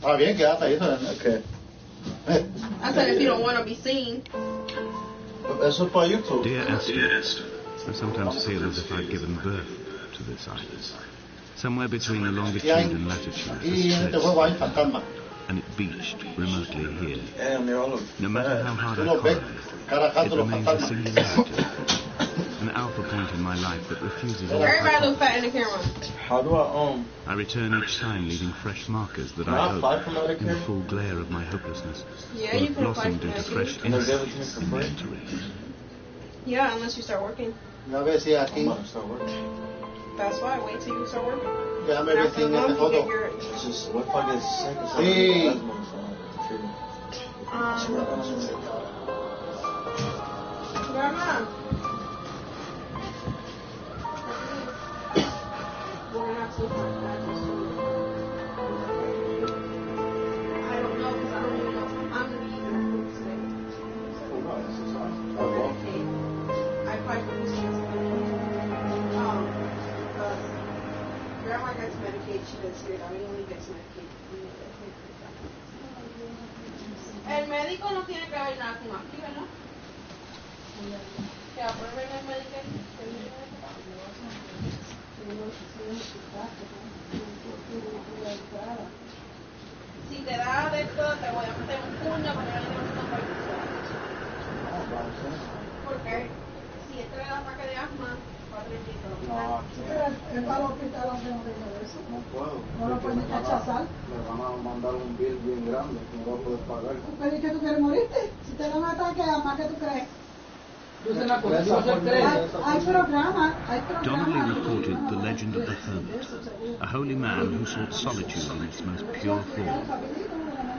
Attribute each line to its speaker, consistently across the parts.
Speaker 1: Está bien, quédate ahí. Es que...
Speaker 2: I said if you don't want to be seen.
Speaker 1: Eso es para YouTube.
Speaker 3: Dear Esther, I sometimes feel as if I'd given birth to this island. Somewhere between the longitude and latitude,
Speaker 1: Y en este juego hay fantasmas.
Speaker 3: and it beached remotely here. No matter how hard
Speaker 1: Tú
Speaker 3: I
Speaker 1: los ves, cara a
Speaker 3: tried, it
Speaker 1: canto los
Speaker 3: remains a
Speaker 1: fantasmas.
Speaker 3: singularity, an alpha point in my life that refuses all
Speaker 2: Everybody looks fat in the camera.
Speaker 4: How do I
Speaker 3: I return each time leaving fresh markers that I hope, in the full glare of my hopelessness,
Speaker 2: Yeah,
Speaker 3: will
Speaker 2: you
Speaker 3: have
Speaker 2: can apply
Speaker 3: blossomed
Speaker 2: for
Speaker 3: into
Speaker 2: that.
Speaker 3: fresh
Speaker 4: And they'll give it
Speaker 3: innocence
Speaker 4: to me for
Speaker 3: and
Speaker 4: free?
Speaker 3: mentoring.
Speaker 2: Yeah, unless you start working.
Speaker 1: A ver si aquí.
Speaker 4: I'm gonna start working.
Speaker 2: That's why. Wait till you start working.
Speaker 1: Déjame ver si
Speaker 2: After a
Speaker 1: en
Speaker 2: month,
Speaker 1: esta
Speaker 2: you get
Speaker 1: foto.
Speaker 2: your.
Speaker 4: It's just, what if I get sick or
Speaker 1: Sí.
Speaker 4: something?
Speaker 2: Grandma. We're gonna have to look for that. I don't know because I don't even know if I'm gonna be using food today. I applied for this chance. Because Grandma gets Medicaid, she gets here. I only gets Medicaid. El médico no tiene que ver nada con aquí, ¿verdad? Que aprueben el Medicaid. Si te da de esto, te voy a meter un puño para que no te porque si este le da ataque de asma, va a tener que ir al hospital.
Speaker 5: Él va al hospital aunque no diga eso.
Speaker 4: No puedo.
Speaker 5: No lo pueden rechazar.
Speaker 4: Me van a mandar un bill bien grande que no voy a poder pagar.
Speaker 5: Pero ¿y que tú quieres morirte? Si te da un ataque, ¿más que tú crees? Hay programas.
Speaker 3: Donnelly reported the legend of the hermit, a holy man who sought solitude in its most pure form.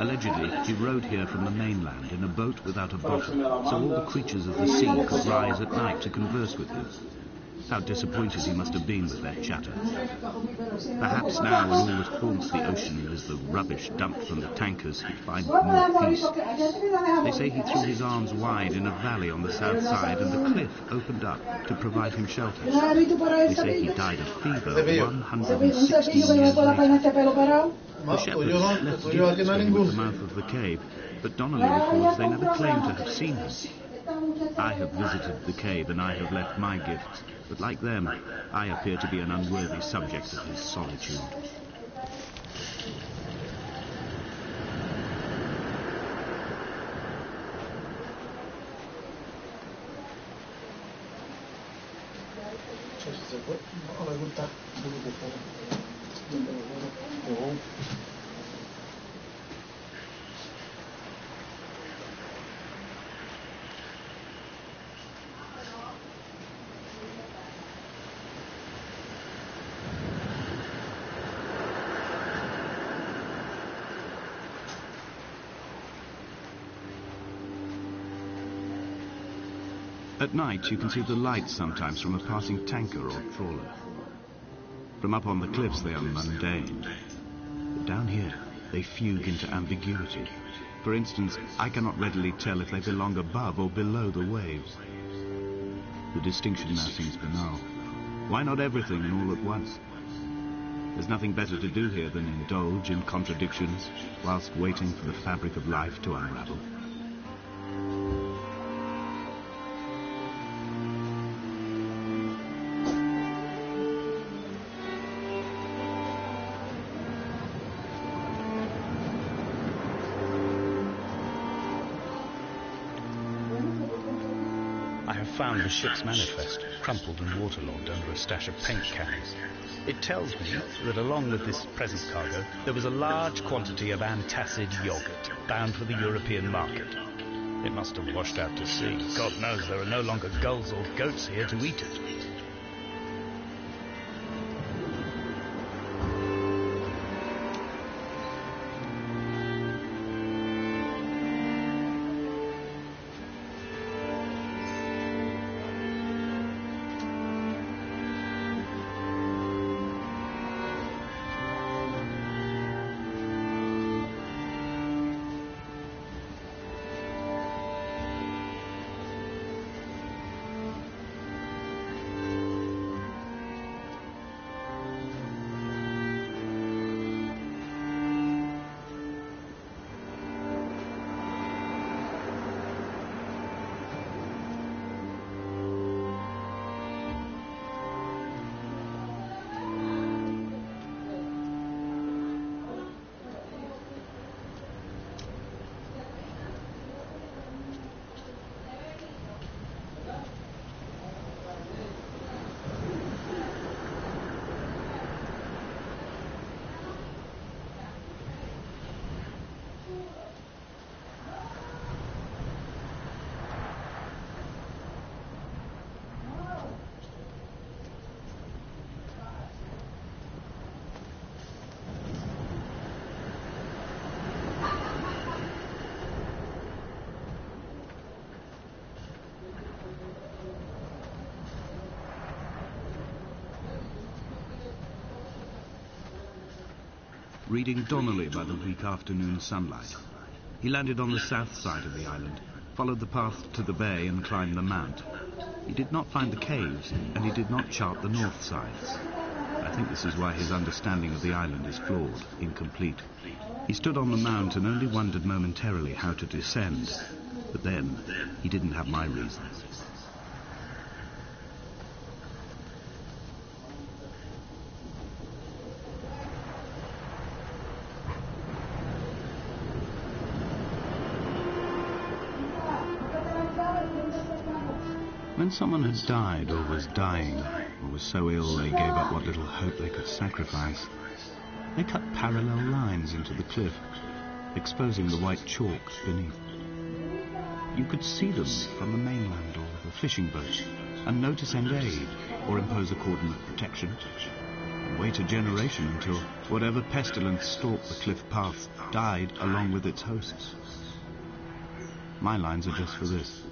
Speaker 3: Allegedly, he rode here from the mainland in a boat without a bottom, so all the creatures of the sea could rise at night to converse with him. How disappointed he must have been with their chatter. Perhaps now, when all that haunts the ocean is the rubbish dumped from the tankers, he'd find more peace. They say he threw his arms wide in a valley on the south side, and the cliff opened up to provide him shelter. They say he died of fever 160 years later. The shepherds left gifts for him at the mouth of the cave, but Donnelly records they never claimed to have seen him. I have visited the cave and I have left my gifts, but like them, I appear to be an unworthy subject of his solitude. At night, you can see the lights sometimes from a passing tanker or trawler. From up on the cliffs, they are mundane. But down here, they fugue into ambiguity. For instance, I cannot readily tell if they belong above or below the waves. The distinction now seems banal. Why not everything and all at once? There's nothing better to do here than indulge in contradictions whilst waiting for the fabric of life to unravel. Found the ship's manifest, crumpled and waterlogged under a stash of paint cans. It tells me that along with this present cargo, there was a large quantity of antacid yogurt bound for the European market. It must have washed out to sea. God knows there are no longer gulls or goats here to eat it. reading Donnelly by the weak afternoon sunlight. He landed on the south side of the island, followed the path to the bay and climbed the mount. He did not find the caves, and he did not chart the north sides. I think this is why his understanding of the island is flawed, incomplete. He stood on the mount and only wondered momentarily how to descend. But then, he didn't have my reasons. When someone had died or was dying, or was so ill they gave up what little hope they could sacrifice, they cut parallel lines into the cliff, exposing the white chalk beneath. You could see them from the mainland or the fishing boats, and know to send aid or impose a cordon of protection, and wait a generation until whatever pestilence stalked the cliff path died along with its hosts. My lines are just for this.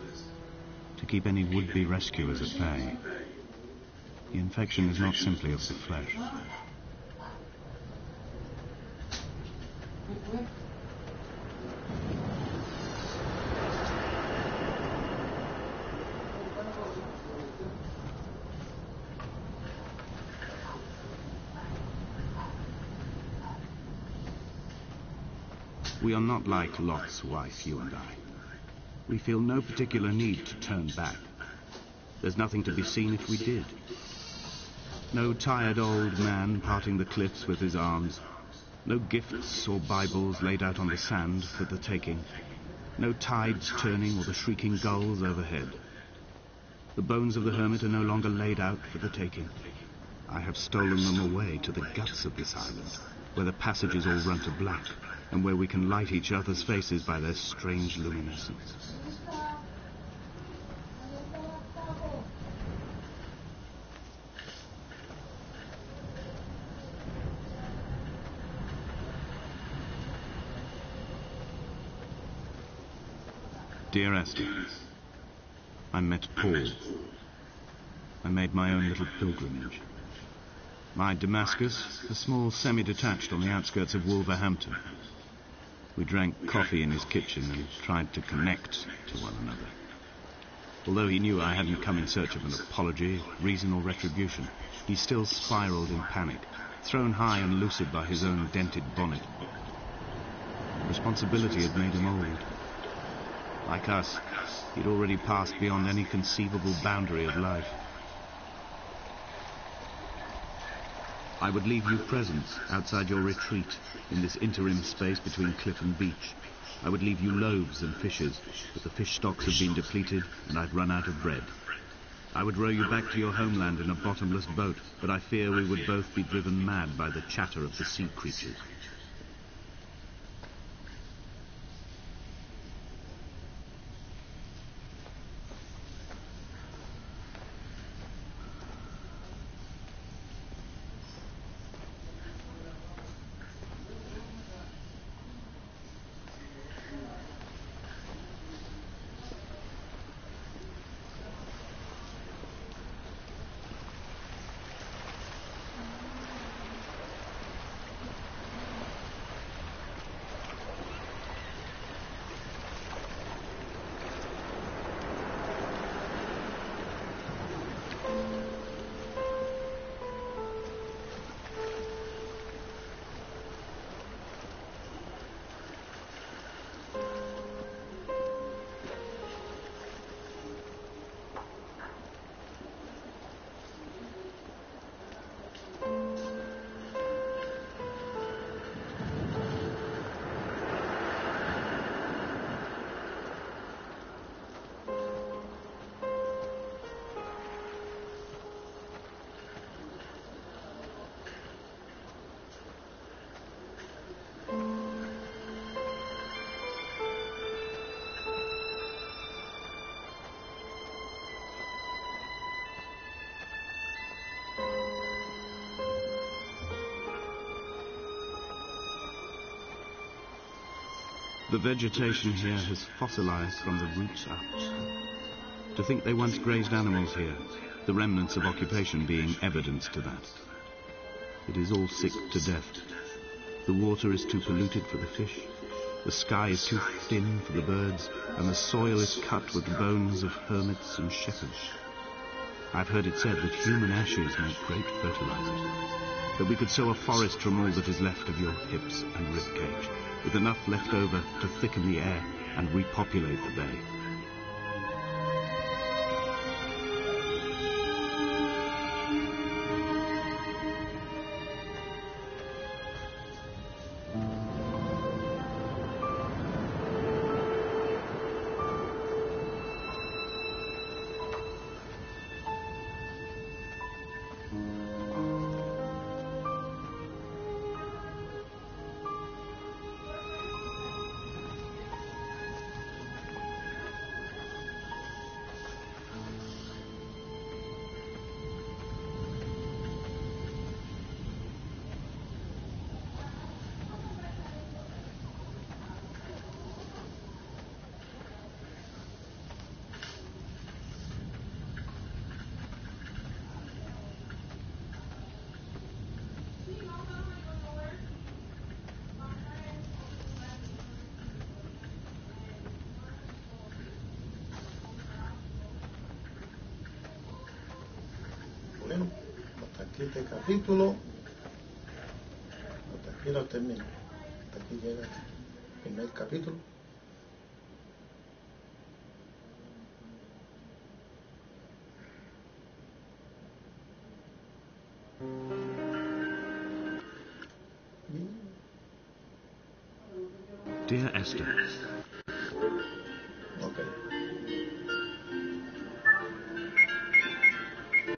Speaker 3: To keep any would-be rescuers at bay. The infection is not simply of the flesh. We are not like Lot's wife, you and I. We feel no particular need to turn back. There's nothing to be seen if we did. No tired old man parting the cliffs with his arms. No gifts or Bibles laid out on the sand for the taking. No tides turning or the shrieking gulls overhead. The bones of the hermit are no longer laid out for the taking. I have stolen them away to the guts of this island, where the passages all run to black, and where we can light each other's faces by their strange luminescence. Dear Esther, I met Paul. I made my own little pilgrimage. My Damascus, a small semi-detached on the outskirts of Wolverhampton. We drank coffee in his kitchen and tried to connect to one another. Although he knew I hadn't come in search of an apology, reason or retribution, he still spiraled in panic, thrown high and lucid by his own dented bonnet. Responsibility had made him old. Like us, he'd already passed beyond any conceivable boundary of life. I would leave you presents outside your retreat in this interim space between cliff and beach. I would leave you loaves and fishes, but the fish stocks have been depleted and I've run out of bread. I would row you back to your homeland in a bottomless boat, but I fear we would both be driven mad by the chatter of the sea creatures. The vegetation here has fossilized from the roots up. To think they once grazed animals here, the remnants of occupation being evidence to that. It is all sick to death. The water is too polluted for the fish, the sky is too thin for the birds, and the soil is cut with the bones of hermits and shepherds. I've heard it said that human ashes make great fertilizers, that we could sow a forest from all that is left of your hips and ribcage, with enough left over to thicken the air and repopulate the bay.
Speaker 1: Bueno, hasta aquí este capítulo. Hasta aquí lo termino. Hasta aquí llega el primer capítulo.
Speaker 3: Dear Esther,